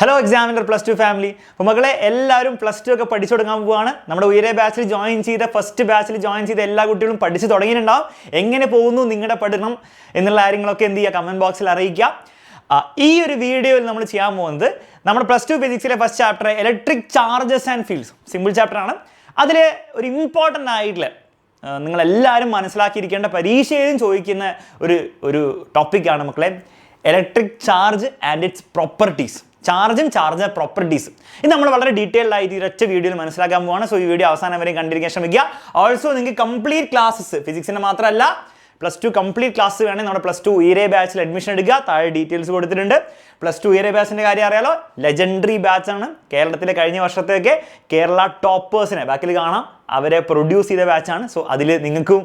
Hello examiner plus two family. അപ്പോൾ മക്കളെ എല്ലാവരും പ്ലസ് ടു ഒക്കെ പഠിച്ചു തുടങ്ങാൻ പോവുകയാണ്. നമ്മുടെ ഉയരെ ബാച്ചിൽ ജോയിൻ ചെയ്ത ഫസ്റ്റ് ബാച്ചിൽ ജോയിൻ ചെയ്ത എല്ലാ കുട്ടികളും പഠിച്ചു തുടങ്ങിയിട്ടുണ്ടാവും. എങ്ങനെ പോകുന്നു നിങ്ങളുടെ പഠനം എന്നുള്ള കാര്യങ്ങളൊക്കെ എന്ത് ചെയ്യുക, കമൻറ്റ് ബോക്സിൽ അറിയിക്കുക. ഈ ഒരു വീഡിയോയിൽ നമ്മൾ ചെയ്യാൻ പോകുന്നത് നമ്മുടെ പ്ലസ് ടു ഫിസിക്സിലെ first chapter electric charges and fields, simple ചാപ്റ്ററാണ്. അതിൽ ഒരു ഇമ്പോർട്ടൻ്റ് ആയിട്ടുള്ള നിങ്ങളെല്ലാവരും മനസ്സിലാക്കിയിരിക്കേണ്ട പരീക്ഷയിലും ചോദിക്കുന്ന ഒരു ടോപ്പിക്കാണ് മക്കളെ electric charge and it's properties. ചാർജും ചാർജ് പ്രോപ്പർട്ടീസ് ഇത് നമ്മൾ വളരെ ഡീറ്റെയിൽഡ് ആയിട്ട് ഒരൊറ്റ വീഡിയോയിൽ മനസ്സിലാക്കാൻ പോവാണ്. സോ ഈ വീഡിയോ അവസാനം വരെ കണ്ടിരിക്കാൻ ശ്രമിക്കുക. ഓൾസോ നിങ്ങൾക്ക് കംപ്ലീറ്റ് ക്ലാസ്സസ് ഫിസിക്സിൻ്റെ മാത്രമല്ല പ്ലസ് ടു കംപ്ലീറ്റ് ക്ലാസ് വേണമെങ്കിൽ നമ്മുടെ പ്ലസ് ടു ഉയരെ ബാച്ചിൽ അഡ്മിഷൻ എടുക്കുക. താഴെ ഡീറ്റെയിൽസ് കൊടുത്തിട്ടുണ്ട്. പ്ലസ് ടു ഉയരെ ബാച്ചിൻ്റെ കാര്യം അറിയാലോ, ലെജൻഡറി ബാച്ചാണ്. കേരളത്തിലെ കഴിഞ്ഞ വർഷത്തെയൊക്കെ കേരള ടോപ്പേഴ്സിനെ ബാക്കിൽ കാണാം, അവരെ പ്രൊഡ്യൂസ് ചെയ്ത ബാച്ചാണ്. സോ അതിൽ നിങ്ങൾക്കും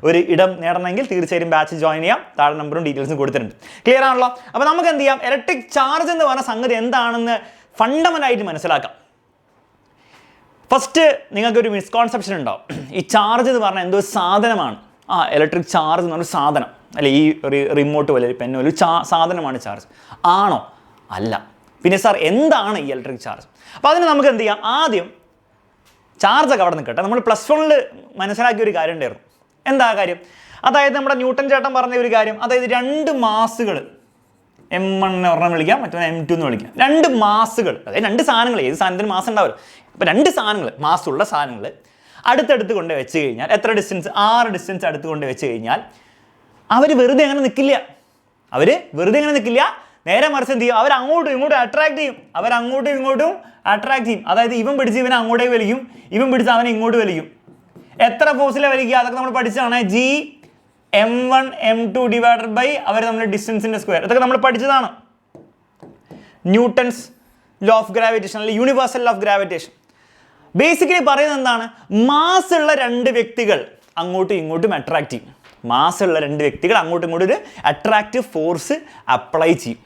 ഒരു ഇടം നേടണമെങ്കിൽ തീർച്ചയായും ബാച്ച് ജോയിൻ ചെയ്യാം. താഴെ നമ്പറും ഡീറ്റെയിൽസും കൊടുത്തിട്ടുണ്ട്. ക്ലിയർ ആണല്ലോ? അപ്പോൾ നമുക്ക് എന്ത് ചെയ്യാം, ഇലക്ട്രിക് ചാർജ് എന്ന് പറഞ്ഞ സംഗതി എന്താണെന്ന് ഫണ്ടമെൻ്റലായിട്ട് മനസ്സിലാക്കാം. ഫസ്റ്റ് നിങ്ങൾക്കൊരു മിസ്കോൺസെപ്ഷൻ ഉണ്ടാവും, ഈ ചാർജ് എന്ന് പറഞ്ഞാൽ എന്തോ സാധനമാണ്. ഇലക്ട്രിക് ചാർജ് എന്ന് പറഞ്ഞ സാധനം അല്ലെ, ഈ റിമോട്ട് പോലെ പെന്ന് പോലെ സാധനമാണ് ചാർജ്. ആണോ? അല്ല. പിന്നെ സാർ എന്താണ് ഈ ഇലക്ട്രിക് ചാർജ്? അപ്പോൾ അതിന് നമുക്ക് എന്ത് ചെയ്യാം, ആദ്യം ചാർജൊക്കെ അവിടെ നിൽക്കട്ടെ. നമ്മൾ പ്ലസ് വണ്ണിൽ മനസ്സിലാക്കിയ ഒരു കാര്യം ഉണ്ടായിരുന്നു. എന്താ കാര്യം? അതായത് നമ്മുടെ ന്യൂട്ടൻ ചേട്ടൻ പറഞ്ഞ ഒരു കാര്യം, അതായത് രണ്ട് മാസുകൾ M1 ഒരെണ്ണം വിളിക്കാം, മറ്റൊന്ന് M2 എന്ന് വിളിക്കാം. രണ്ട് മാസുകൾ, അതായത് രണ്ട് സാധനങ്ങൾ, ഏത് സാധനത്തിന് മാസം ഉണ്ടാവില്ല. അപ്പോൾ രണ്ട് സാധനങ്ങൾ, മാസമുള്ള സാധനങ്ങൾ അടുത്തടുത്ത് കൊണ്ട് വെച്ച് കഴിഞ്ഞാൽ എത്ര ഡിസ്റ്റൻസ്, 6 ഡിസ്റ്റൻസ് അടുത്ത് കൊണ്ട് വെച്ച് കഴിഞ്ഞാൽ അവർ വെറുതെ അങ്ങനെ നിൽക്കില്ല. നേരെ മറിച്ച് എന്ത് ചെയ്യും, അവർ അങ്ങോട്ടും ഇങ്ങോട്ടും അട്രാക്ട് ചെയ്യും. അതായത് ഇവൻ പിടിച്ച് ഇവനെ അങ്ങോട്ടേക്ക് വലിക്കും, ഇവൻ പിടിച്ച് അവനെ ഇങ്ങോട്ട് വലിക്കും. എത്ര ഫോഴ്സിലെ വലിക്കുക അതൊക്കെ നമ്മൾ പഠിച്ചതാണ്. Gm1 M2 ഡിവൈഡഡ് ബൈ അവർ നമ്മുടെ ഡിസ്റ്റൻസിൻ്റെ സ്ക്വയർ. ഇതൊക്കെ നമ്മൾ പഠിച്ചതാണ്. ന്യൂട്ടൺസ് ലോ ഓഫ് ഗ്രാവിറ്റേഷൻ അല്ലെങ്കിൽ universal law of gravitation. Basically പറയുന്നത് എന്താണ്, മാസുള്ള രണ്ട് വ്യക്തികൾ അങ്ങോട്ടും ഇങ്ങോട്ടും അട്രാക്ട് ചെയ്യും. ഒരു അട്രാക്റ്റീവ് ഫോഴ്സ് അപ്ലൈ ചെയ്യും.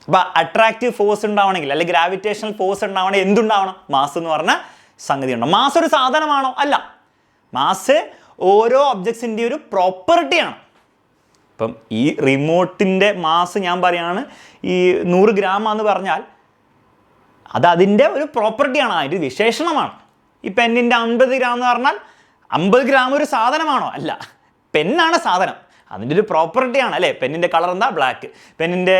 അപ്പോൾ അട്രാക്റ്റീവ് ഫോഴ്സ് ഉണ്ടാവണമെങ്കിൽ അല്ലെങ്കിൽ ഗ്രാവിറ്റേഷണൽ ഫോഴ്സ് ഉണ്ടാവണമെങ്കിൽ എന്തുണ്ടാവണം? മാസ് എന്ന് പറഞ്ഞ സംഗതി ഉണ്ടാവും. മാസ് ഒരു സാധനമാണോ? അല്ല. മാസ് ഓരോ ഒബ്ജക്ട്സിൻ്റെ ഒരു പ്രോപ്പർട്ടിയാണ്. ഇപ്പം ഈ റിമോട്ടിൻ്റെ മാസ് ഞാൻ പറയുകയാണ് ഈ 100 ഗ്രാമാന്ന് പറഞ്ഞാൽ അത് അതിൻ്റെ ഒരു പ്രോപ്പർട്ടിയാണ്, അതിൻ്റെ വിശേഷണമാണ്. ഈ പെന്നിൻ്റെ 50 ഗ്രാം എന്ന് പറഞ്ഞാൽ 50 ഗ്രാം ഒരു സാധനമാണോ? അല്ല. പെന്നാണ് സാധനം, അതിൻ്റെ ഒരു പ്രോപ്പർട്ടിയാണ് അല്ലേ. പെന്നിൻ്റെ കളർ എന്താ? ബ്ലാക്ക്. പെന്നിൻ്റെ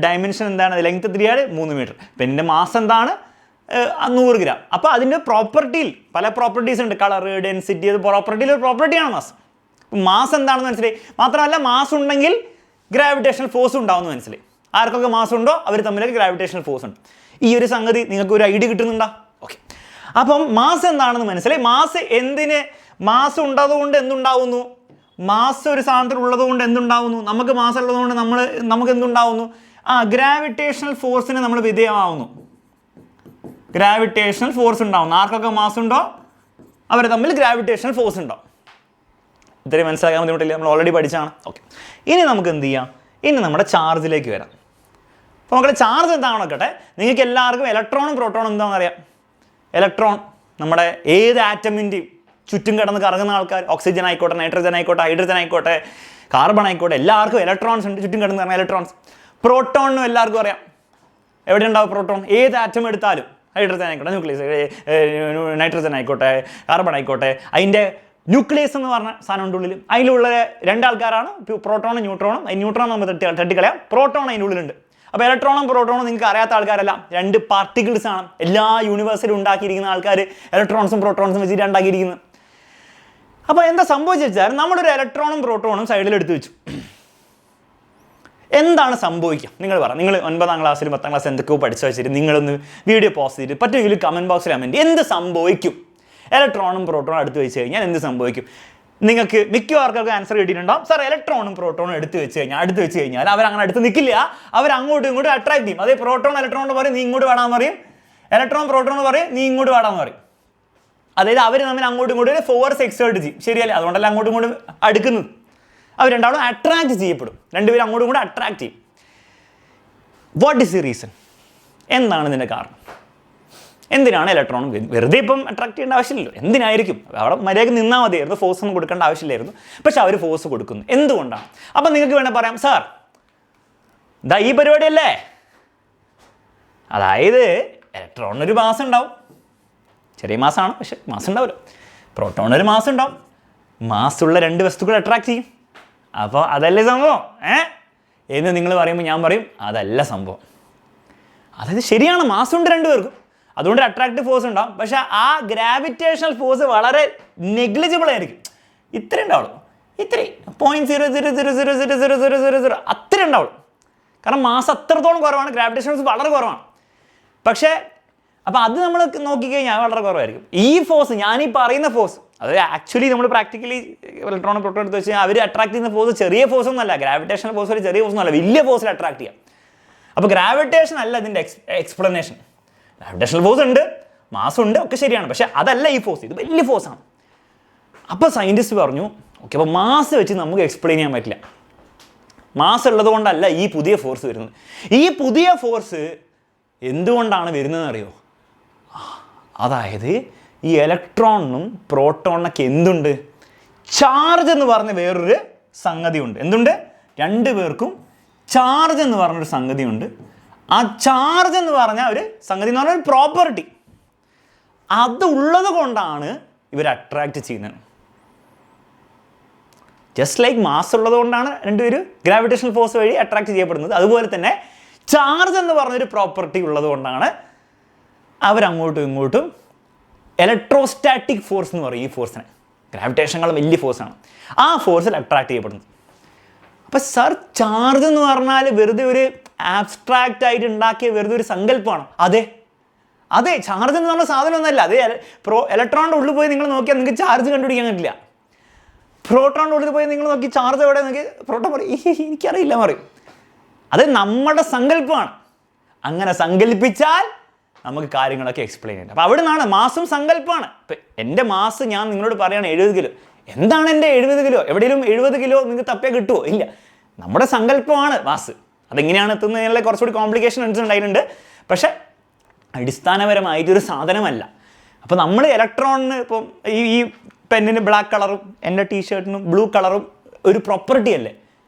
ഡയമെൻഷൻ എന്താണ്? Length 3 metre. പെന്നിൻ്റെ മാസ് എന്താണ്? 100 ഗ്രാം. അപ്പോൾ അതിൻ്റെ പ്രോപ്പർട്ടിയിൽ പല പ്രോപ്പർട്ടീസ് ഉണ്ട്. കളർ, ഡെൻസിറ്റി, അത് പ്രോപ്പർട്ടിയിൽ ഒരു പ്രോപ്പർട്ടിയാണ് മാസ്. മാസ് എന്താണെന്ന് മനസ്സിലായി. മാത്രമല്ല മാസ് ഉണ്ടെങ്കിൽ ഗ്രാവിറ്റേഷണൽ ഫോഴ്സ് ഉണ്ടാവുമെന്ന് മനസ്സിലായി. ആർക്കൊക്കെ മാസ് ഉണ്ടോ അവർ തമ്മിലൊക്കെ ഗ്രാവിറ്റേഷണൽ ഫോഴ്സ് ഉണ്ട്. ഈ ഒരു സംഗതി നിങ്ങൾക്ക് ഒരു ഐഡിയ കിട്ടുന്നുണ്ടോ? ഓക്കെ. അപ്പം മാസ് എന്താണെന്ന് മനസ്സിലായി. മാസ് ഉള്ളതുകൊണ്ട് എന്തുണ്ടാവുന്നു? മാസ് ഒരു സാധനത്തിൽ ഉള്ളതുകൊണ്ട് എന്തുണ്ടാവുന്നു? നമുക്ക് മാസ് ഉള്ളതുകൊണ്ട് നമുക്ക് എന്തുണ്ടാവുന്നു? ഗ്രാവിറ്റേഷണൽ ഫോഴ്സിന് നമ്മൾ വിധേയമാവുന്നു. ഗ്രാവിറ്റേഷണൽ ഫോഴ്സ് ഉണ്ടാവുന്നു. ആർക്കൊക്കെ മാസ് ഉണ്ടോ അവർ തമ്മിൽ ഗ്രാവിറ്റേഷണൽ ഫോഴ്സ് ഉണ്ടാവും. ഇത്രയും മനസ്സിലാക്കാൻ ബുദ്ധിമുട്ടില്ല, നമ്മൾ ഓൾറെഡി പഠിച്ചാണ്. ഓക്കെ. ഇനി നമുക്ക് എന്ത് ചെയ്യാം, ഇനി നമ്മുടെ ചാർജിലേക്ക് വരാം. അപ്പോൾ മക്കളെ ചാർജ് എന്താണെന്ന് നോക്കട്ടെ. നിങ്ങൾക്ക് എല്ലാവർക്കും ഇലക്ട്രോണും പ്രോട്ടോണും എന്താണെന്ന് അറിയാം. ഇലക്ട്രോൺ നമ്മുടെ ഏത് ആറ്റമിൻ്റെയും ചുറ്റും കിടന്ന് കറങ്ങുന്ന ആൾക്കാർ, ഓക്സിജൻ ആയിക്കോട്ടെ, നൈട്രജൻ ആയിക്കോട്ടെ, ഹൈഡ്രജൻ ആയിക്കോട്ടെ, കാർബൺ ആയിക്കോട്ടെ, എല്ലാവർക്കും ഇലക്ട്രോൺസ് ഉണ്ട്, ചുറ്റും കിടന്ന് കറങ്ങുന്ന ഇലക്ട്രോൺസ്. പ്രോട്ടോണിനും എല്ലാവർക്കും അറിയാം. എവിടെ ഉണ്ടാവും പ്രോട്ടോൺ? ഏത് ആറ്റം എടുത്താലും, ഹൈഡ്രജൻ ആയിക്കോട്ടെ, ന്യൂക്ലിയസ്, നൈട്രജൻ ആയിക്കോട്ടെ, കാർബൺ ആയിക്കോട്ടെ, അതിൻ്റെ ന്യൂക്ലിയസ് എന്ന് പറഞ്ഞ സാധനത്തിൻ്റെ ഉള്ളിൽ അതിലുള്ള രണ്ടാൾക്കാരാണ് പ്രോട്ടോണും ന്യൂട്രോണും. ന്യൂട്രോൺ നമ്മൾ തട്ടിക്കളയാം, പ്രോട്ടോൺ അതിൻ്റെ ഉള്ളിലുണ്ട്. അപ്പോൾ ഇലക്ട്രോണും പ്രോട്ടോണും നിങ്ങൾക്ക് അറിയാത്ത ആൾക്കാരല്ല, രണ്ട് പാർട്ടിക്കിൾസ് ആണ്. എല്ലാ യൂണിവേഴ്സിലും ഉണ്ടാക്കിയിരിക്കുന്ന ആൾക്കാർ ഇലക്ട്രോൺസും പ്രോട്ടോൺസും വെച്ചിട്ട് ഉണ്ടാക്കിയിരിക്കുന്നത്. അപ്പോൾ എന്താ സംഭവിച്ചാൽ നമ്മളൊരു ഇലക്ട്രോണും പ്രോട്ടോണും സൈഡിൽ എടുത്ത് വെച്ചു. എന്താണ് സംഭവിക്കുക നിങ്ങൾ പറ. നിങ്ങൾ 9ാം ക്ലാസ്സിലും 10ാം ക്ലാസ്സിൽ എന്തൊക്കെയോ പഠിച്ചു വെച്ചിട്ട് നിങ്ങളൊന്ന് വീഡിയോ പോസ് ചെയ്തിട്ട് പറ്റുമെങ്കിൽ കമൻറ്റ് ബോക്സിൽ കമൻറ്റ് എന്ത് സംഭവിക്കും? ഇലക്ട്രോണും പ്രോട്ടോണും അടുത്ത് വെച്ച് കഴിഞ്ഞാൽ എന്ത് സംഭവിക്കും? നിങ്ങൾക്ക് മിക്കവാർക്കൊക്കെ ആൻസർ കിട്ടിയിട്ടുണ്ടാവും. സാർ ഇലക്ട്രോണും പ്രോട്ടോണും അടുത്ത് വെച്ച് കഴിഞ്ഞാൽ അവരങ്ങനെ അടുത്ത് നിൽക്കില്ല, അവർ അങ്ങോട്ടും ഇങ്ങോട്ടും അട്രാക്ട് ചെയ്യും. അതേ പ്രോട്ടോൺ ഇലക്ട്രോൺ പറയും നീ ഇങ്ങോട്ട് വാടാന്ന് പറയും, ഇലക്ട്രോൺ പ്രോട്ടോൺ പറയും നീ ഇങ്ങോട്ട് വാടാന്ന് പറയും. അതായത് അവർ തമ്മിൽ അങ്ങോട്ടും ഇങ്ങോട്ടും ഒരു ഫോഴ്സ് എക്സേർട്ട് ചെയ്യും. ശരിയല്ലേ? അതുകൊണ്ടല്ല അങ്ങോട്ടും ഇങ്ങോട്ടും അടുക്കുന്നത്. അവർ രണ്ടാളും അട്രാക്ട് ചെയ്യപ്പെടും. രണ്ടുപേരും അങ്ങോട്ടും ഇങ്ങോട്ടും അട്രാക്ട് ചെയ്യും. What is the reason? എന്താണ് ഇതിൻ്റെ കാരണം? എന്തിനാണ് ഇലക്ട്രോൺ വെറുതെ ഇപ്പം അട്രാക്ട് ചെയ്യേണ്ട ആവശ്യമില്ലല്ലോ? എന്തിനായിരിക്കും? അവിടെ മര്യാദയ്ക്ക് നിന്നാൽ മതിയായിരുന്നു, ഫോഴ്സ് ഒന്നും കൊടുക്കേണ്ട ആവശ്യമില്ലായിരുന്നു. പക്ഷെ അവർ ഫോഴ്സ് കൊടുക്കുന്നു. എന്തുകൊണ്ടാണ്? അപ്പം നിങ്ങൾക്ക് വേണേൽ പറയാം, സാർ ഈ പരിപാടിയല്ലേ അതായത് ഇലക്ട്രോണിനൊരു മാസ് ഉണ്ടാവും, ചെറിയ മാസമാണ് പക്ഷെ മാസ് ഉണ്ടാവുമല്ലോ. പ്രോട്ടോണിനൊരു മാസ് ഉണ്ടാവും, മാസ്സുള്ള രണ്ട് വസ്തുക്കൾ അട്രാക്ട് ചെയ്യും. അപ്പോൾ അതല്ലേ സംഭവം എന്ന് നിങ്ങൾ പറയുമ്പോൾ ഞാൻ പറയും അതല്ല സംഭവം. അതായത് ശരിയാണ്, മാസ്സുണ്ട് രണ്ടുപേർക്കും, അതുകൊണ്ട് അട്രാക്റ്റീവ് ഫോഴ്സ് ഉണ്ടാവും. പക്ഷേ ആ ഗ്രാവിറ്റേഷണൽ ഫോഴ്സ് വളരെ നെഗ്ലിജിബിൾ ആയിരിക്കും. ഇത്രയും ഉണ്ടാവുള്ളൂ, ഇത്രയും 0.0000000 അത്രയും ഉണ്ടാവുള്ളൂ. കാരണം മാസ് അത്രത്തോളം കുറവാണ്, ഗ്രാവിറ്റേഷൻ ഫോഴ്സ് വളരെ കുറവാണ്. പക്ഷേ അപ്പോൾ അത് നമ്മൾ നോക്കിക്കഴിഞ്ഞാൽ വളരെ കുറവായിരിക്കും. ഈ ഫോഴ്സ്, ഞാനീ പറയുന്ന ഫോഴ്സ്, അത് ആക്ച്വലി നമ്മൾ പ്രാക്ടിക്കലി ഇലക്ട്രോണിക് പ്രോട്ടോൺ എടുത്ത് വെച്ച് കഴിഞ്ഞാൽ അവർ അട്രാക്ട് ചെയ്യുന്ന ഫോഴ്സ് ചെറിയ ഫോഴ്സ് ഒന്നുമല്ല. ഗ്രാവിറ്റേഷണൽ ഫോഴ്സ് ഒരു ചെറിയ ഫോഴ്സ് ഒന്നുമല്ല, വലിയ ഫോഴ്സിൽ അട്രാക്ട് ചെയ്യാം. അപ്പോൾ ഗ്രാവിറ്റേഷൻ അല്ല ഇതിൻ്റെ എക്സ്പ്ലനേഷൻ. ഗ്രാവിറ്റേഷണൽ ഫോഴ്സ് ഉണ്ട്, മാസ് ഉണ്ട്, ഒക്കെ ശരിയാണ്. പക്ഷേ അതല്ല ഈ ഫോഴ്സ്, ഇത് വലിയ ഫോഴ്സാണ്. അപ്പോൾ സയൻറ്റിസ്റ്റ് പറഞ്ഞു ഓക്കെ, അപ്പോൾ മാസ് വെച്ച് നമുക്ക് എക്സ്പ്ലെയിൻ ചെയ്യാൻ പറ്റില്ല. മാസ് ഉള്ളത് കൊണ്ടല്ല ഈ പുതിയ ഫോഴ്സ് വരുന്നത്. ഈ പുതിയ ഫോഴ്സ് എന്തുകൊണ്ടാണ് വരുന്നതെന്ന് അറിയോ? അതായത് ഈ ഇലക്ട്രോണിനും പ്രോട്ടോണിനൊക്കെ എന്തുണ്ട്? ചാർജ് എന്ന് പറഞ്ഞ വേറൊരു സംഗതി ഉണ്ട്. എന്തുണ്ട്? രണ്ടു പേർക്കും ചാർജ് എന്ന് പറഞ്ഞൊരു സംഗതി ഉണ്ട്. ആ ചാർജ് എന്ന് പറഞ്ഞ ഒരു സംഗതി എന്ന് പറഞ്ഞ ഒരു പ്രോപ്പർട്ടി, അത് ഉള്ളത് കൊണ്ടാണ് ഇവർ അട്രാക്റ്റ് ചെയ്യുന്നത്. ജസ്റ്റ് ലൈക്ക് മാസ് ഉള്ളത് കൊണ്ടാണ് രണ്ടുപേരും ഗ്രാവിറ്റേഷണൽ ഫോഴ്സ് വഴി അട്രാക്ട് ചെയ്യപ്പെടുന്നത്, അതുപോലെ തന്നെ ചാർജ് എന്ന് പറഞ്ഞൊരു പ്രോപ്പർട്ടി ഉള്ളത് കൊണ്ടാണ് അവരങ്ങോട്ടും ഇങ്ങോട്ടും ഇലക്ട്രോസ്റ്റാറ്റിക് ഫോഴ്സ് എന്ന് പറയും ഈ ഫോഴ്സിനെ. ഗ്രാവിറ്റേഷനേക്കാൾ വലിയ ഫോഴ്സാണ്, ആ ഫോഴ്സിൽ അട്രാക്ട് ചെയ്യപ്പെടുന്നത്. അപ്പം സർ, ചാർജ് എന്ന് പറഞ്ഞാൽ വെറുതെ ഒരു ആബ്സ്ട്രാക്റ്റ് ആയിട്ട് ഉണ്ടാക്കിയ വെറുതെ ഒരു സങ്കല്പമാണ്. അതെ, ചാർജ് എന്ന് പറഞ്ഞ സാധനമൊന്നുമല്ല. അത് ഇലക്ട്രോണിൻ്റെ ഉള്ളിൽ പോയി നിങ്ങൾ നോക്കിയാൽ നിങ്ങൾക്ക് ചാർജ് കണ്ടുപിടിക്കാൻ പറ്റില്ല. പ്രോട്ടോണിൻ്റെ ഉള്ളിൽ പോയി നിങ്ങൾ നോക്കി ചാർജ് എവിടെ നോക്കി പ്രോട്ടോൺ പറയും എനിക്കറിയില്ല പറയും. അത് നമ്മുടെ സങ്കല്പമാണ്. അങ്ങനെ സങ്കല്പിച്ചാൽ നമുക്ക് കാര്യങ്ങളൊക്കെ എക്സ്പ്ലെയിൻ ചെയ്യാം. അപ്പോൾ അവിടെ നിന്നാണ് മാസും സങ്കല്പമാണ്. ഇപ്പം എൻ്റെ മാസ് ഞാൻ നിങ്ങളോട് പറയുകയാണ് 70 കിലോ. എന്താണ് എൻ്റെ 70 കിലോ? എവിടെയെങ്കിലും 70 കിലോ നിങ്ങൾക്ക് തപ്പിയാൽ കിട്ടുമോ? ഇല്ല. നമ്മുടെ സങ്കല്പമാണ് മാസ്. അതെങ്ങനെയാണ് എത്തുന്നതിനുള്ള കുറച്ചുകൂടി കോംപ്ലിക്കേഷൻ ഉണ്ടായിട്ടുണ്ട്. പക്ഷേ അടിസ്ഥാനപരമായിട്ടൊരു സാധനമല്ല. അപ്പോൾ നമ്മൾ ഇലക്ട്രോണിന് ഇപ്പം ഈ പെന്നിന് ബ്ലാക്ക് കളറും എൻ്റെ ടീഷർട്ടിനും ബ്ലൂ കളറും ഒരു പ്രോപ്പർട്ടി അല്ലേ?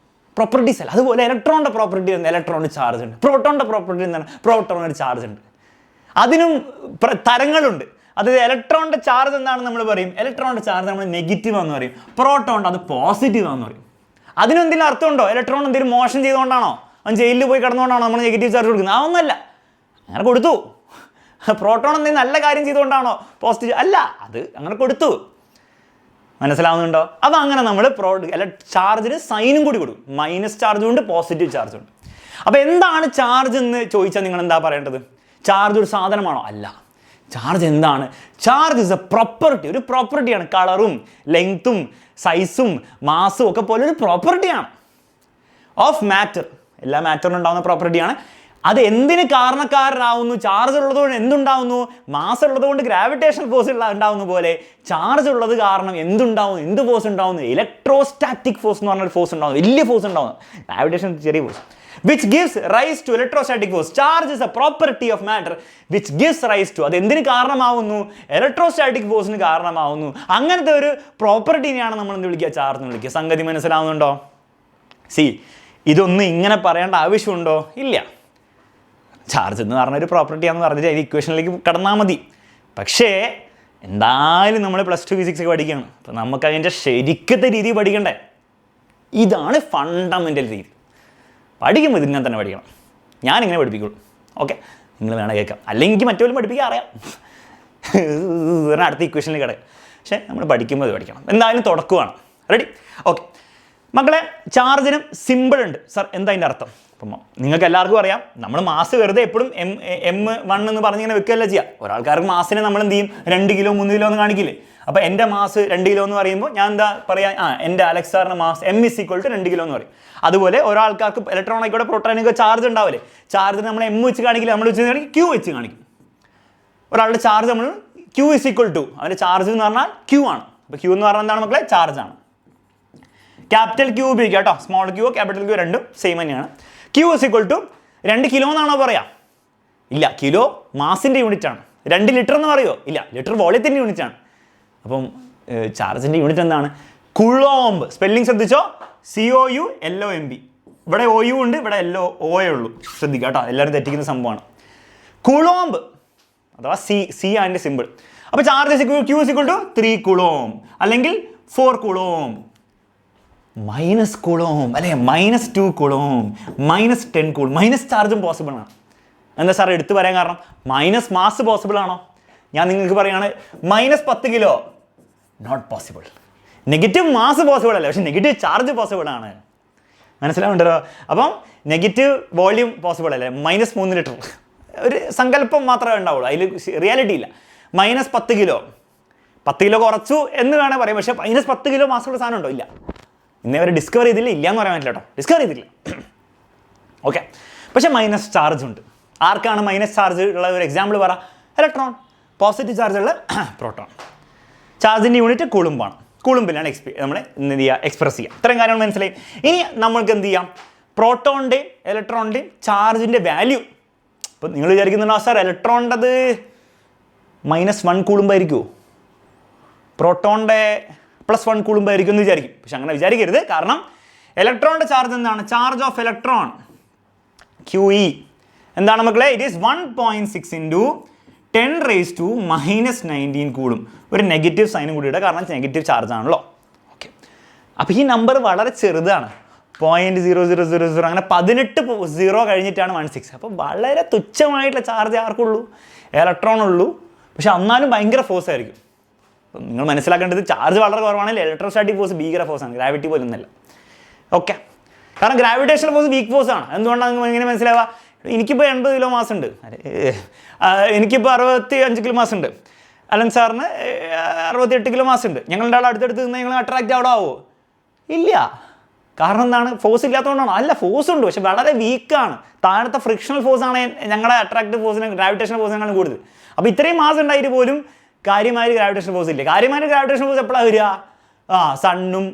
പ്രോപ്പർട്ടീസ് അല്ല. അതുപോലെ ഇലക്ട്രോണിൻ്റെ പ്രോപ്പർട്ടി ഉണ്ട്, ഇലക്ട്രോണിന് ചാർജ് ഉണ്ട്. പ്രോട്ടോണിൻ്റെ പ്രോപ്പർട്ടി എന്താണ്? പ്രോട്ടോണിന് ചാർജ് ഉണ്ട്. അതിനും തരങ്ങളുണ്ട്. അതായത് ഇലക്ട്രോണിൻ്റെ ചാർജ് എന്താണെന്ന് നമ്മൾ പറയും, ഇലക്ട്രോണിൻ്റെ ചാർജ് നമ്മൾ നെഗറ്റീവ് എന്ന് പറയും. പ്രോട്ടോണിൻ്റെ അത് പോസിറ്റീവ് ആണെന്ന് പറയും. അതിനെന്തെങ്കിലും അർത്ഥമുണ്ടോ? ഇലക്ട്രോൺ എന്തെങ്കിലും മോശം ചെയ്തുകൊണ്ടാണോ, അവൻ ജയിലിൽ പോയി കിടന്നുകൊണ്ടാണോ നമ്മൾ നെഗറ്റീവ് ചാർജ് കൊടുക്കുന്നത്? അതൊന്നുമല്ല, അങ്ങനെ കൊടുത്തു. പ്രോട്ടോൺ എന്തെങ്കിലും നല്ല കാര്യം ചെയ്തുകൊണ്ടാണോ പോസിറ്റീവ്? അല്ല, അത് അങ്ങനെ കൊടുത്തു. മനസ്സിലാവുന്നുണ്ടോ? അപ്പോൾ അങ്ങനെ നമ്മൾ ചാർജിന് സൈനും കൂടി കൊടുക്കും. മൈനസ് ചാർജും ഉണ്ട്, പോസിറ്റീവ് ചാർജും ഉണ്ട്. അപ്പോൾ എന്താണ് ചാർജ് എന്ന് ചോദിച്ചാൽ നിങ്ങൾ എന്താ പറയേണ്ടത്? ചാർജ് ഒരു സാധനമാണോ? അല്ല. ചാർജ് എന്താണ്? Charge is A property. ഒരു പ്രോപ്പർട്ടിയാണ്. കളറും ലെങ്ത്തും സൈസും മാസും ഒക്കെ പോലെ ഒരു പ്രോപ്പർട്ടിയാണ് ഓഫ് മാറ്റർ. എല്ലാ മാറ്ററിനും ഉണ്ടാകുന്ന പ്രോപ്പർട്ടിയാണ്. അത് എന്തിന് കാരണക്കാരനാവുന്നു? ചാർജ് ഉള്ളതുകൊണ്ട് എന്തുണ്ടാവുന്നു? മാസ് ഉള്ളതുകൊണ്ട് ഗ്രാവിറ്റേഷൻ ഫോഴ്സ് ഉണ്ടാവുന്ന പോലെ ചാർജ് ഉള്ളത് കാരണം എന്തുണ്ടാവുന്നു? എന്ത് ഫോഴ്സ് ഉണ്ടാവുന്നു? ഇലക്ട്രോസ്റ്റാറ്റിക് ഫോഴ്സ് എന്ന് പറഞ്ഞൊരു ഫോഴ്സ് ഉണ്ടാവുന്നു, വലിയ ഫോഴ്സ് ഉണ്ടാവുന്നു. ഗ്രാവിറ്റേഷൻ ചെറിയ force. which gives rise to electrostatic force. Charge is a property of matter which gives rise to. അത് എന്തിന് കാരണമാവുന്നു? ഇലക്ട്രോസ്റ്റാറ്റിക് ഫോഴ്സിന് കാരണമാവുന്നു. അങ്ങനത്തെ ഒരു പ്രോപ്പർട്ടിനെയാണ് നമ്മൾ എന്ത് വിളിക്കുക? ചാർജ് എന്ന് വിളിക്കുക. സംഗതി മനസ്സിലാവുന്നുണ്ടോ? ഇതൊന്നും ഇങ്ങനെ പറയേണ്ട ആവശ്യമുണ്ടോ? ഇല്ല. ചാർജ് എന്ന് പറഞ്ഞൊരു പ്രോപ്പർട്ടിയാണെന്ന് പറഞ്ഞിട്ട് അതിന് ഇക്വേഷനിലേക്ക് കടന്നാൽ മതി. പക്ഷേ എന്തായാലും നമ്മൾ +2 ഫിസിക്സ് ഒക്കെ പഠിക്കുകയാണ്. അപ്പോൾ നമുക്ക് അതിൻ്റെ ശരിക്കത്തെ രീതി പഠിക്കണ്ടേ? ഇതാണ് ഫണ്ടമെൻ്റൽ രീതി. പഠിക്കുമ്പോൾ ഇതിങ്ങനെ തന്നെ പഠിക്കണം. ഞാനിങ്ങനെ പഠിപ്പിക്കുള്ളൂ. ഓക്കെ, നിങ്ങൾ വേണം കേൾക്കാം. അല്ലെങ്കിൽ എനിക്ക് മറ്റു പഠിപ്പിക്കാൻ അറിയാം, അടുത്ത ഇക്വേഷനിൽ കിടക്കും. പക്ഷേ നമ്മൾ പഠിക്കുമ്പോൾ ഇത് പഠിക്കണം. എന്തായാലും തുടക്കമാണ്. റെഡി? ഓക്കെ മക്കളെ, ചാർജിനും സിമ്പിൾ ഉണ്ട്. സർ എന്താ അതിൻ്റെ അർത്ഥം? അപ്പം നിങ്ങൾക്ക് എല്ലാവർക്കും അറിയാം, നമ്മൾ മാസ് വെറുതെ എപ്പോഴും M1 എന്ന് പറഞ്ഞിങ്ങനെ വെക്കുകയല്ല ചെയ്യുക. ഒരാൾക്കാർക്ക് മാസിനെ നമ്മൾ എന്ത് ചെയ്യും? 2 കിലോ 3 കിലോ എന്ന് കാണിക്കില്ലേ? അപ്പോൾ എൻ്റെ മാസ് 2 കിലോ എന്ന് പറയുമ്പോൾ ഞാൻ എന്താ പറയുക? എൻ്റെ അലക്സ് സാറിൻ്റെ മാസ് M = 2 കിലോ എന്ന് പറയും. അതുപോലെ ഒരാൾക്കാർക്ക് ഇലക്ട്രോൺ ആയിക്കോട്ടെ പ്രോട്ടോൺ ആയിക്കോട്ടെ ചാർജ് ഉണ്ടാവില്ലേ? ചാർജ് നമ്മൾ M വെച്ച് കാണിക്കില്ല, നമ്മൾ വെച്ച് കാണിക്കും Q വെച്ച് കാണിക്കും. ഒരാളുടെ ചാർജ് നമ്മൾ Q = അവൻ്റെ ചാർജ് എന്ന് പറഞ്ഞാൽ Q ആണ്. അപ്പോൾ Q എന്ന് പറഞ്ഞാൽ എന്താണ് മക്കളെ? ചാർജാണ്. ക്യാപിറ്റൽ Q ഉപയോഗിക്കുക കേട്ടോ. സ്മോൾ Q ക്യാപിറ്റൽ Q രണ്ടും സെയിം തന്നെയാണ്. Q = 2 കിലോ എന്നാണോ പറയാം? ഇല്ല, കിലോ മാസിൻ്റെ യൂണിറ്റ് ആണ്. 2 ലിറ്റർ എന്ന് പറയുമോ? ഇല്ല, ലിറ്റർ വോളിയത്തിൻ്റെ യൂണിറ്റ് ആണ്. അപ്പം ചാർജിൻ്റെ യൂണിറ്റ് എന്താണ്? കുളോംബ്. സ്പെല്ലിംഗ് ശ്രദ്ധിച്ചോ? COULOMB. ഇവിടെ OU ഉണ്ട്, ഇവിടെ LOO ഉള്ളൂ. ശ്രദ്ധിക്കുക കേട്ടോ, എല്ലാവരും തെറ്റിക്കുന്ന സംഭവമാണ്. കുളോംബ് അഥവാ സി അതിൻ്റെ സിമ്പിൾ. അപ്പോൾ ചാർജ് Q = 3 കുളോം അല്ലെങ്കിൽ 4 കുളോം, മൈനസ് കുളോം അല്ലെ -2 കുളോം, -10 കുളോം. മൈനസ് ചാർജും പോസിബിൾ ആണ്. എന്താ സാർ എടുത്തു പറയാൻ കാരണം? മൈനസ് മാസ് പോസിബിൾ ആണോ? ഞാൻ നിങ്ങൾക്ക് പറയുകയാണ് -10 kilo not possible. Negative mass possible അല്ല, പക്ഷെ നെഗറ്റീവ് ചാർജ് പോസിബിൾ ആണ്. മനസ്സിലാവുണ്ടല്ലോ? അപ്പം നെഗറ്റീവ് വോള്യൂം പോസിബിൾ അല്ലേ, -3 ലിറ്റർ ഒരു സങ്കല്പം മാത്രമേ ഉണ്ടാവുള്ളൂ, അതിൽ റിയാലിറ്റി ഇല്ല. -10 കിലോ, 10 കിലോ കുറച്ചു എന്ന് വേണേൽ പറയാം, പക്ഷേ -10 കിലോ മാസമുള്ള സാധനം ഉണ്ടോ? ഇല്ല. ഇന്നേ വരെ ഡിസ്കവർ ചെയ്തില്ല, ഇല്ല എന്ന് പറയാൻ പറ്റില്ല കേട്ടോ, ഡിസ്കവർ ചെയ്തില്ല. ഓക്കെ, പക്ഷേ മൈനസ് ചാർജ് ഉണ്ട്. ആർക്കാണ് മൈനസ് ചാർജ് ഉള്ള ഒരു എക്സാമ്പിൾ പറ? ഇലക്ട്രോൺ. പോസിറ്റീവ് ചാർജ് ഉള്ള പ്രോട്ടോൺ. ചാർജിൻ്റെ യൂണിറ്റ് കൂളുംബാണ്. കൂളുംബിലാണ് നമ്മൾ എന്ത് ചെയ്യുക, എക്സ്പ്രസ് ചെയ്യുക. ഇത്രയും കാര്യങ്ങൾ മനസ്സിലായി. ഇനി നമ്മൾക്ക് എന്ത് ചെയ്യാം, പ്രോട്ടോണിൻ്റെയും ഇലക്ട്രോണിൻ്റെയും ചാർജിൻ്റെ വാല്യൂ. ഇപ്പം നിങ്ങൾ വിചാരിക്കുന്നുണ്ടോ സാർ ഇലക്ട്രോണിൻ്റെത് -1 കൂളുംബായിരിക്കുമോ, പ്രോട്ടോണിൻ്റെ +1 കൂളുംബായിരിക്കും എന്ന് വിചാരിക്കും. പക്ഷെ അങ്ങനെ വിചാരിക്കരുത്. കാരണം ഇലക്ട്രോണിൻ്റെ ചാർജ് എന്താണ്? ചാർജ് ഓഫ് ഇലക്ട്രോൺ QE എന്താണ് മക്കളെ? It is 1.6 × 10⁻⁻19 കൂളും. ഒരു നെഗറ്റീവ് സൈനും കൂടി ഇടുക, കാരണം നെഗറ്റീവ് ചാർജ് ആണല്ലോ. ഓക്കെ, അപ്പോൾ ഈ നമ്പർ വളരെ ചെറുതാണ്, 0.0000, അങ്ങനെ 18 0 കഴിഞ്ഞിട്ടാണ് 16. അപ്പോൾ വളരെ തുച്ഛമായിട്ടുള്ള ചാർജ് ആർക്കുള്ളൂ? ഇലക്ട്രോൺ ഉള്ളൂ. പക്ഷെ എന്നാലും ഭയങ്കര ഫോഴ്സ് ആയിരിക്കും. അപ്പം നിങ്ങൾ മനസ്സിലാക്കേണ്ടത് ചാർജ് വളരെ കുറവാണെങ്കിൽ ഇലക്ട്രോസ്റ്റാറ്റിക് ഫോഴ്സ് ഭീകര ഫോഴ്സാണ്, ഗ്രാവിറ്റി പോലും ഒന്നല്ല. ഓക്കെ, കാരണം ഗ്രാവിറ്റേഷണൽ ഫോഴ്സ് വീക്ക് ഫോഴ്സ് ആണ്. എന്തുകൊണ്ടാണ് നിങ്ങൾ എങ്ങനെ മനസ്സിലാവുക? എനിക്കിപ്പോൾ 80 കിലോ മാസ് ഉണ്ട്, എനിക്കിപ്പോൾ 65 കിലോ മാസ് ഉണ്ട്, അലൻ സാറിന് 68 കിലോ മാസ് ഉണ്ട്. ഞങ്ങളുടെ ആൾ അടുത്തടുത്ത് നിന്ന് നിങ്ങൾ അട്രാക്റ്റ് അവിടെ ആവുമോ? ഇല്ല. കാരണം എന്താണ്? ഫോഴ്സ് ഇല്ലാത്തതുകൊണ്ടാണോ? അല്ല, ഫോഴ്സ് ഉണ്ട്, പക്ഷെ വളരെ വീക്കാണ്. താഴത്തെ ഫ്രിക്ഷണൽ ഫോഴ്സ് ആണ് ഞങ്ങളുടെ അട്രാക്റ്റീവ് ഫോഴ്സിന്, ഗ്രാവിറ്റേഷണൽ ഫോഴ്സിനാണ് കൂടുതൽ. അപ്പോൾ ഇത്രയും മാസ് ഉണ്ടായിട്ട് പോലും കാര്യമായ ഗ്രാവിറ്റേഷൻ ഫോഴ്സ് ഇല്ല. കാര്യമായ ഗ്രാവിറ്റേഷൻ ഫോഴ്സ് എപ്പോഴാണ് വരിക? സണ്ണും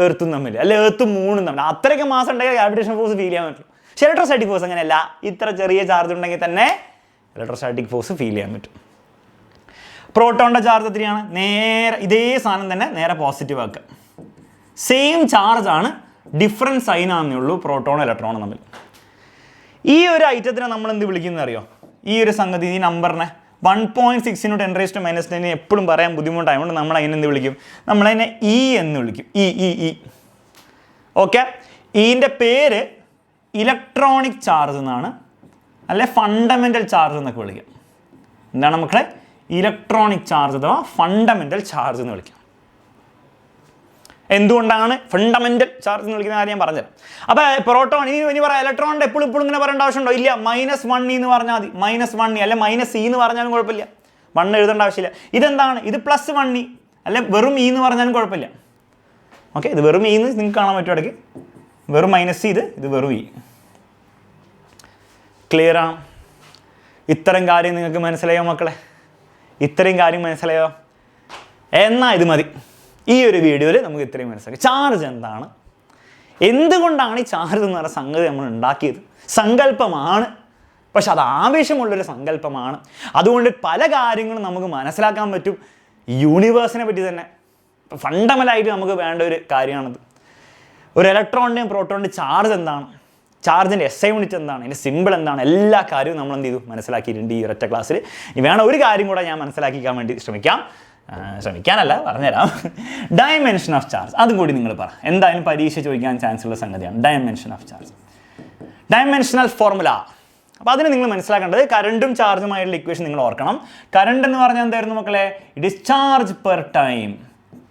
എർത്തും തമ്മിൽ, അല്ലെ എർത്തും മൂണും തമ്മിൽ. അത്രയ്ക്ക് മാസം ഉണ്ടെങ്കിൽ ഗ്രാവിറ്റേഷൻ ഫോഴ്സ് ഫീൽ ചെയ്യാൻ പറ്റും. പക്ഷേ ഇലക്ട്രോസ്റ്റാറ്റിക് ഫോഴ്സ് അങ്ങനെയല്ല. ഇത്ര ചെറിയ ചാർജ് ഉണ്ടെങ്കിൽ തന്നെ ഇലക്ട്രോസ്റ്റാറ്റിക് ഫോഴ്സ് ഫീൽ ചെയ്യാൻ പറ്റും. പ്രോട്ടോണിൻ്റെ ചാർജ് എത്രയാണ്? നേരെ ഇതേ സാധനം തന്നെ നേരെ പോസിറ്റീവ് ആക്കുക. സെയിം ചാർജാണ്, ഡിഫറൻറ്റ് സൈനാണെന്നേ ഉള്ളൂ പ്രോട്ടോണും ഇലക്ട്രോണും തമ്മിൽ. ഈ ഒരു ഐറ്റത്തിനെ നമ്മൾ എന്ത് വിളിക്കുന്നത് അറിയോ? ഈ ഒരു സംഗതി, ഈ നമ്പറിനെ 1.6 × 10⁻⁻9 എപ്പോഴും പറയാൻ ബുദ്ധിമുട്ടായതുകൊണ്ട് നമ്മൾ അതിനെന്ത് വിളിക്കും? നമ്മളതിനെ E എന്ന് വിളിക്കും. ഇ. ഓക്കെ, ഈൻ്റെ പേര് ഇലക്ട്രോണിക് ചാർജ് എന്നാണ്, അല്ലെ ഫണ്ടമെൻ്റൽ ചാർജ് എന്നൊക്കെ വിളിക്കാം. എന്താണ് മക്കളെ? ഇലക്ട്രോണിക് ചാർജ് അഥവാ ഫണ്ടമെൻ്റൽ ചാർജ് എന്ന് വിളിക്കാം. എന്തുകൊണ്ടാണ് ഫണ്ടമെൻ്റൽ ചാർജ് എന്ന് വിളിക്കുന്ന കാര്യം ഞാൻ പറഞ്ഞുതരാം. അപ്പോൾ പ്രോട്ടോൺ ഇനി പറയാം, ഇലക്ട്രോണിൻ്റെ എപ്പോഴുംങ്ങനെ പറയേണ്ട ആവശ്യമുണ്ടോ? ഇല്ല. -1 എന്ന് പറഞ്ഞാൽ മതി. -1 അല്ലെ -E എന്ന് പറഞ്ഞാലും കുഴപ്പമില്ല, 1 എഴുതേണ്ട ആവശ്യമില്ല. ഇതെന്താണ്? ഇത് +1 അല്ലെ വെറും E എന്ന് പറഞ്ഞാലും കുഴപ്പമില്ല. ഓക്കെ, ഇത് വെറും E എന്ന് നിങ്ങൾക്ക് കാണാൻ പറ്റും ഇടയ്ക്ക്, വെറും -E, ഇത് വെറും E. ക്ലിയർ ആണ്? ഇത്തരം കാര്യം നിങ്ങൾക്ക് മനസ്സിലായോ മക്കളെ? ഇത്രയും കാര്യം മനസ്സിലായോ? എന്നാൽ ഇത് മതി. ഈ ഒരു വീഡിയോയിൽ നമുക്ക് ഇത്രയും മനസ്സിലാക്കി. ചാർജ് എന്താണ്, എന്തുകൊണ്ടാണ് ഈ ചാർജ് എന്ന് പറയുന്ന സംഗതി നമ്മൾ ഉണ്ടാക്കിയത്? സങ്കല്പമാണ്, പക്ഷെ അത് ആവശ്യമുള്ളൊരു സങ്കല്പമാണ്. അതുകൊണ്ട് പല കാര്യങ്ങളും നമുക്ക് മനസ്സിലാക്കാൻ പറ്റും. യൂണിവേഴ്സിനെ പറ്റി തന്നെ ഫണ്ടമെൻ്റലായിട്ട് നമുക്ക് വേണ്ട ഒരു കാര്യമാണത്. ഒരു ഇലക്ട്രോണിൻ്റെയും പ്രോട്ടോണിൻ്റെയും ചാർജ് എന്താണ്, ചാർജിൻ്റെ SI യൂണിറ്റ് എന്താണ്, അതിൻ്റെ സിമ്പിൾ എന്താണ്, എല്ലാ കാര്യവും നമ്മൾ എന്ത് ചെയ്തു മനസ്സിലാക്കിയിട്ടുണ്ട് ഈ ഒരൊറ്റ ക്ലാസ്സിൽ. ഇനി വേണം ഒരു കാര്യം കൂടെ ഞാൻ മനസ്സിലാക്കിക്കാൻ വേണ്ടി ശ്രമിക്കാനല്ല, പറഞ്ഞുതരാം. ഡയമെൻഷൻ ഓഫ് ചാർജ്, അതും കൂടി നിങ്ങൾ പറ. എന്തായാലും പരീക്ഷ ചോദിക്കാൻ ചാൻസ് ഉള്ള സംഗതിയാണ് dimension of charge, dimensional formula. അപ്പോൾ അതിന് നിങ്ങൾ മനസ്സിലാക്കേണ്ടത് കറണ്ടും ചാർജുമായിട്ടുള്ള ഇക്വേഷൻ നിങ്ങൾ ഓർക്കണം. കറണ്ട് എന്ന് പറഞ്ഞാൽ എന്തായിരുന്നു മക്കളെ? It is charge per time,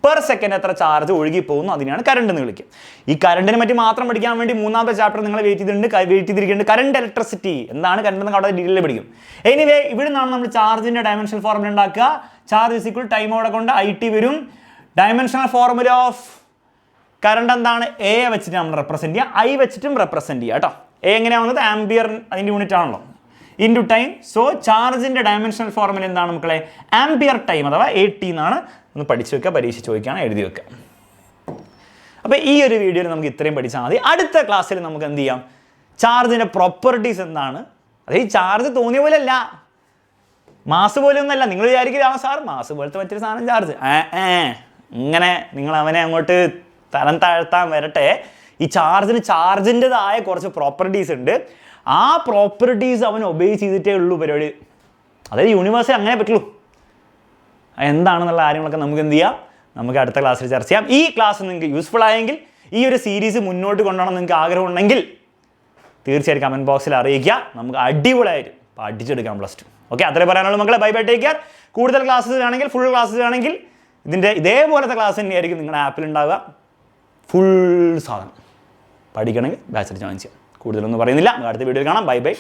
per second എത്ര ചാർജ് ഒഴുകി പോകുന്നു അതിനെയാണ് കറണ്ട് എന്ന് വിളിക്കുക. ഈ കറണ്ടിനെ പറ്റി മാത്രം പഠിക്കാൻ വേണ്ടി 3ാമത്തെ ചാപ്റ്റർ നിങ്ങൾ വെയിറ്റ് ചെയ്തിരിക്കേണ്ടത് കറണ്ട് ഇലക്ട്രിസിറ്റി എന്താണ്, കറണ്ട് എന്ന് അവിടെ ഡീറ്റെയിൽ പഠിക്കും. എനിവേ ഇവിടെ നിന്നാണ് നമ്മൾ ചാർജിൻ്റെ ഡയമെൻഷണൽ ഫോർമുല ഉണ്ടാക്കുക. ചാർജ് ഈസ് ഈക്വൽ ടൈമോടെ കൊണ്ട് IT വരും. ഡയമെൻഷണൽ ഫോർമുല ഓഫ് കറണ്ട് എന്താണ്? A വെച്ചിട്ട് നമ്മൾ റെപ്രസെൻറ്റ് ചെയ്യുക, I വെച്ചിട്ടും റെപ്രസെൻറ്റ് ചെയ്യുക കേട്ടോ. A എങ്ങനെയാണ് വന്നത്? ആംബിയർ അതിൻ്റെ യൂണിറ്റ് ആണല്ലോ, ഇൻറ്റു ടൈം. സോ ചാർജിൻ്റെ ഡയമെൻഷണൽ ഫോർമുല എന്താണ് മക്കളെ? ആംബിയർ ടൈം അഥവാ AT എന്നാണ്. ഒന്ന് പഠിച്ചു വെക്കുക, പരീക്ഷ ചോദിക്കുകയാണ്, എഴുതി വെക്കുക. അപ്പോൾ ഈ ഒരു വീഡിയോയിൽ നമുക്ക് ഇത്രയും പഠിച്ചാൽ മതി. അടുത്ത ക്ലാസ്സിൽ നമുക്ക് എന്ത് ചെയ്യാം? ചാർജിൻ്റെ പ്രോപ്പർട്ടീസ് എന്താണ്, അതായത് ഈ ചാർജ് തോന്നിയ പോലെ അല്ല, മാസ് പോലെ ഒന്നല്ല. നിങ്ങൾ വിചാരിക്കുക സാർ മാസ് പോലത്തെ മറ്റൊരു സാധനം ചാർജ്, ഇങ്ങനെ നിങ്ങൾ അവനെ അങ്ങോട്ട് തരം താഴ്ത്താൻ വരട്ടെ. ഈ ചാർജിൻ്റെതായ കുറച്ച് പ്രോപ്പർട്ടീസ് ഉണ്ട്. ആ പ്രോപ്പർട്ടീസ് അവൻ ഒബേ ചെയ്തിട്ടേ ഉള്ളൂ പരിപാടി. അതായത് യൂണിവേഴ്സിൽ അങ്ങനെ പറ്റുള്ളൂ. എന്താണെന്നുള്ള കാര്യങ്ങളൊക്കെ നമുക്ക് എന്ത് ചെയ്യാം, നമുക്ക് അടുത്ത ക്ലാസ്സിൽ ചർച്ച ചെയ്യാം. ഈ ക്ലാസ് നിങ്ങൾക്ക് യൂസ്ഫുൾ ആയെങ്കിൽ, ഈ ഒരു സീരീസ് മുന്നോട്ട് കൊണ്ടുപോകണം നിങ്ങൾക്ക് ആഗ്രഹമുണ്ടെങ്കിൽ തീർച്ചയായും കമൻറ്റ് ബോക്സിൽ അറിയിക്കുക. നമുക്ക് അടിപൊളിയായിട്ട് പഠിച്ചെടുക്കാം +2. ഓക്കെ, അത്രേ പറയാനുള്ളൂ മക്കളെ. Bye bye, take care. കൂടുതൽ ക്ലാസ്സസ് വേണമെങ്കിൽ, ഫുൾ ക്ലാസ്സസ് വേണമെങ്കിൽ ഇതേപോലത്തെ ക്ലാസ് തന്നെയായിരിക്കും നിങ്ങളുടെ ആപ്പിൽ ഉണ്ടാവുക. ഫുൾ സാധനം പഠിക്കണമെങ്കിൽ ബാച്ചിൽ ജോയിൻ ചെയ്യാം. കൂടുതലൊന്നും പറയുന്നില്ല. അടുത്ത വീഡിയോയിൽ കാണാം. Bye bye.